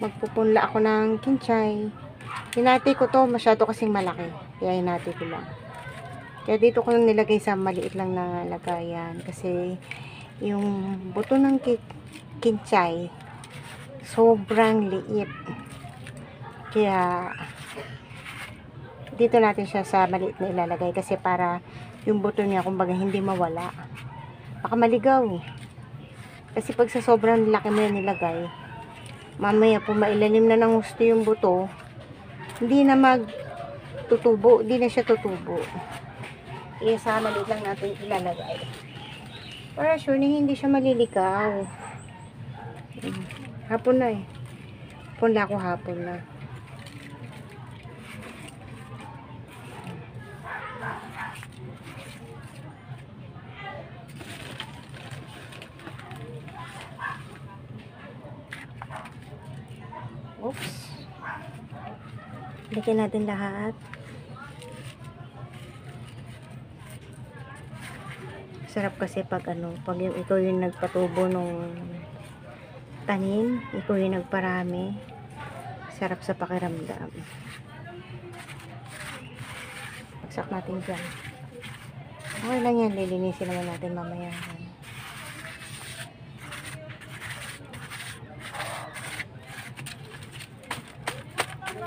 magpupunla ako ng kinchay. Hinati ko to, masyado kasing malaki. Kaya hinati ko lang. Kaya dito ko lang nilagay sa maliit lang na lagayan. Kasi yung buto ng kinchay, sobrang liit. Kaya dito natin siya sa maliit na ilalagay. Kasi para yung buto niya, kumbaga, hindi mawala. Baka maligaw. Kasi pag sa sobrang laki mo yan nilagay, mamaya po mailalim na ng gusto yung buto, hindi na magtutubo, hindi na siya tutubo. Kaya sa maliit lang natin ilalagay. Para sure na hindi siya maliligaw. Hapon na eh. Punla ko hapon na. Oops. Lagyan natin lahat. Sarap kasi pag pag ikaw yung nagpatubo nung tanim, ikaw yung nagparami. Sarap sa pakiramdam. Pagsak natin dyan. Okay lang yan, lilinisin naman natin mamaya.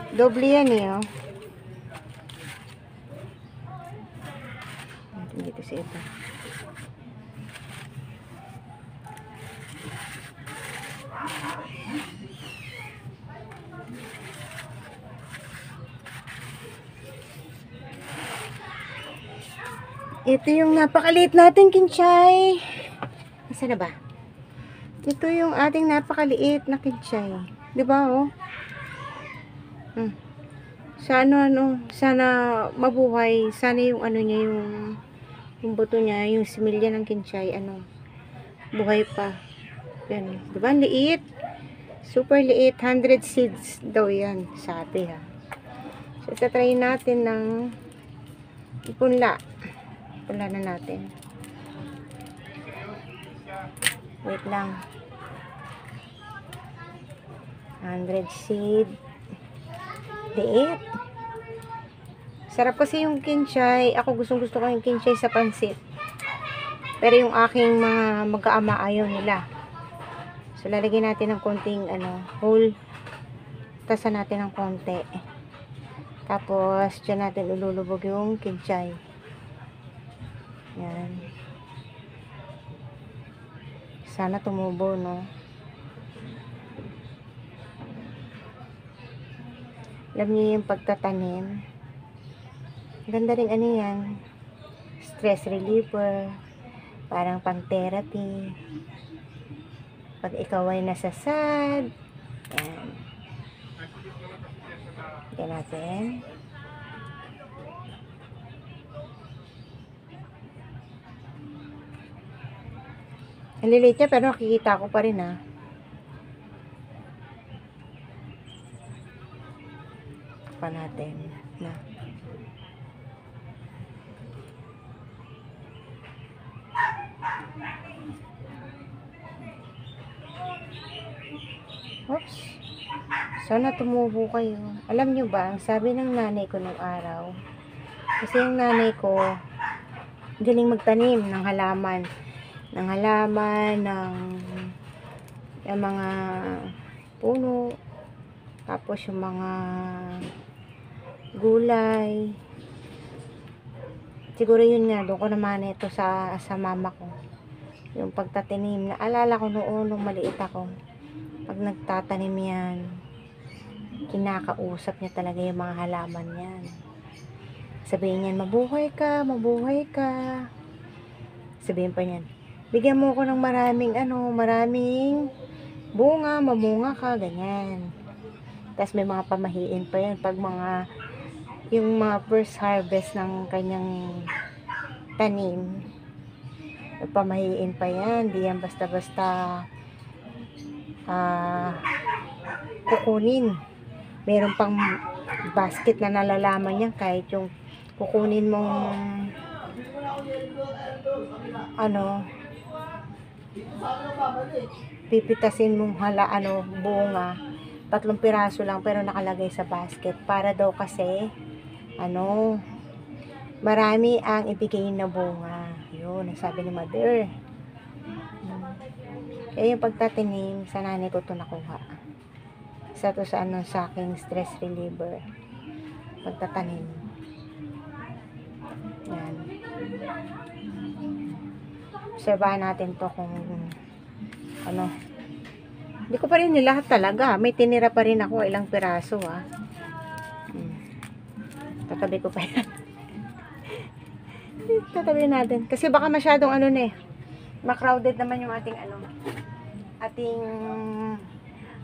Doble yan eh, oh. Dito sa iba. Ito yung napakaliit nating kinchay. Nasaan na ba? Ito yung ating napakaliit na kinchay. 'Di ba, oh? Sana sana mabuhay. Sana yung niya, yung buto niya, yung similya ng kinchay, buhay pa. Yan. 'Di ba? Liit. Super liit. 100 seeds daw yan, sabi ha. So, try natin ng ipunla. Ipunla na natin. Wait lang. 100 seed. Liit. Sarap kasi yung kinchay. Ako gusto ko yung kinchay sa pansit. Pero yung aking mga mag-aama ayaw nila. So, lalagyan natin ng konting whole. Tasan natin ng konti. Tapos, dyan natin ululubog yung kinchay. Yan. Sana tumubo, no? Alam niyo yung pagtatanim. Ganda rin yan. Stress reliever. Parang pang therapy. Pag ikaw ay nasasad. Yan. Yan natin. Ang lilit niya pero nakikita ko pa rin ha. Pa natin na. Oops. Sana tumubo kayo. Alam nyo ba, ang sabi ng nanay ko nung araw, kasi yung nanay ko, galing magtanim ng halaman. Ng mga puno, tapos yung mga gulay. Siguro yun nga, doon ko naman ito sa mama ko. Yung pagtatanim, naalala ko noon nung maliit ako. Pag nagtatanim yan, kinakausap niya talaga yung mga halaman yan. Sabihin niyan, mabuhay ka, mabuhay ka. Sabihin pa niyan, bigyan mo ko ng maraming bunga, mamunga ka, ganyan. Tapos may mga pamahiin pa yan pag yung mga first harvest ng kanyang tanim. Pamahiin pa yan, di yan basta-basta kukunin. Meron pang basket na nalalaman yan, kahit yung kukunin mong pipitasin mong bunga, 3 piraso lang pero nakalagay sa basket. Para daw kasi, marami ang ibigay na bunga. Yun, nasabi ni mother. Kaya yung pagtatanim, sa nanay ko ito nakuha. Isa to sa aking stress reliever. Pagtatanim. Yan. Obserbahan natin to kung hindi ko pa rin nilahat talaga. May tinira pa rin ako ilang piraso Tatabi ko pa yan. Tatabi natin. Kasi baka masyadong ma-crowded naman yung ating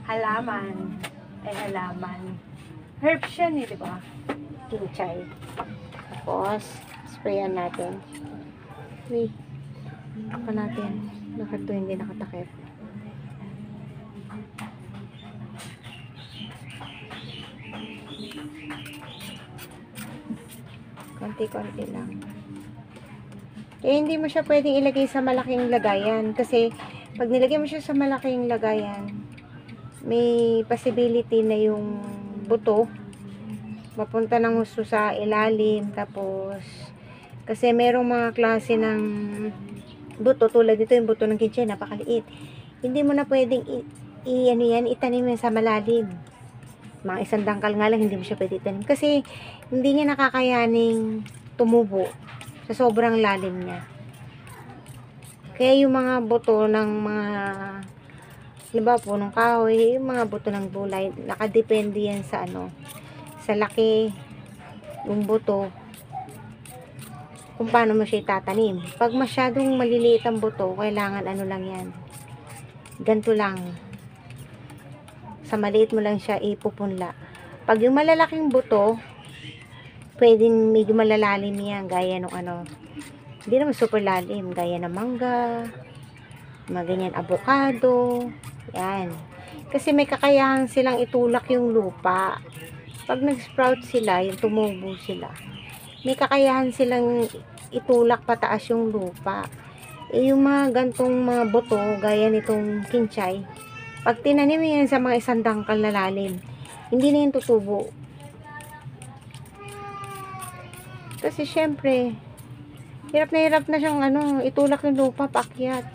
halaman. Herbs yan di ba? Kinchay. Tapos, sprayan natin. Wait. Taka natin. Bakit ito hindi nakatakip? Konti-konti lang. Kaya hindi mo siya pwedeng ilagay sa malaking lagayan. Kasi, pag nilagay mo siya sa malaking lagayan, may possibility na yung buto mapunta ng gusto sa ilalim. Tapos, kasi merong mga klase ng buto, tulad dito yung buto ng kinchay, napakaliit. Hindi mo na pwedeng itanim yan sa malalim. Mga 1 dangkal nga lang, hindi mo siya pwede itanim. Kasi, hindi niya nakakayaning tumubo sa sobrang lalim niya. Kaya yung mga buto ng mga punong kahoy, yung mga buto ng gulay, nakadepende yan sa sa laki yung buto, kung paano mo siya itatanim. Pag masyadong maliliit ang buto, kailangan lang yan, ganito lang, sa maliit mo lang siya ipupunla. Pag yung malalaking buto, pwedeng medyo malalalim yan, gaya ng hindi naman super lalim, gaya ng mangga, mga ganyan, avocado, yan. Kasi may kakayahan silang itulak yung lupa. Pag nag-sprout sila, yung tumubo sila, may kakayahan silang itulak pataas yung lupa. Yung mga gantong mga buto, gaya nitong kinchay, pag tinanim yan sa mga 1 dangkal na lalim, hindi na yung tutubo. Kasi syempre, hirap na siyang itulak yung lupa, paakyat.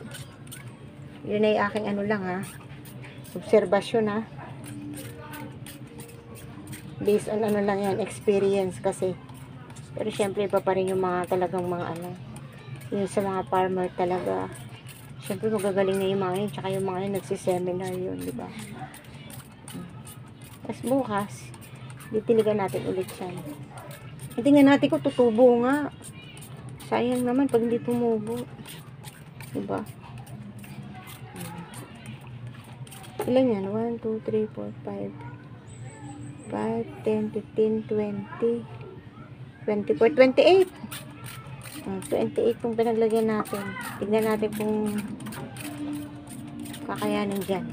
Yun ay aking obserbasyon based on lang yan, experience kasi. Pero syempre, iba pa rin yung mga talagang mga yung sa mga farmer talaga. Syempre, magagaling na yung mga yun, tsaka yung mga yun, nagsiseminar yun, di ba? Tapos bukas, ditiligan natin ulit yan. Tingnan natin kung tutubo nga. Sayang naman pag hindi tumubo. Diba? Ilan yan? 1, 2, 3, 4, 5, 10, 15, 20, 24, 28. 28 itong pinaglagyan natin. Tignan natin kung kakayanin dyan.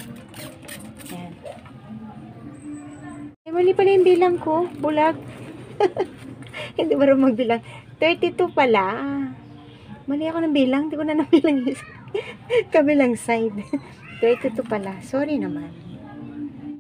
Ayan. Mali pala yung bilang ko. Bulag. Hindi ba rin magbilang? 32 pala. Mali ako ng bilang. Hindi ko na nabilang yung kabilang side. 32 pala. Sorry naman.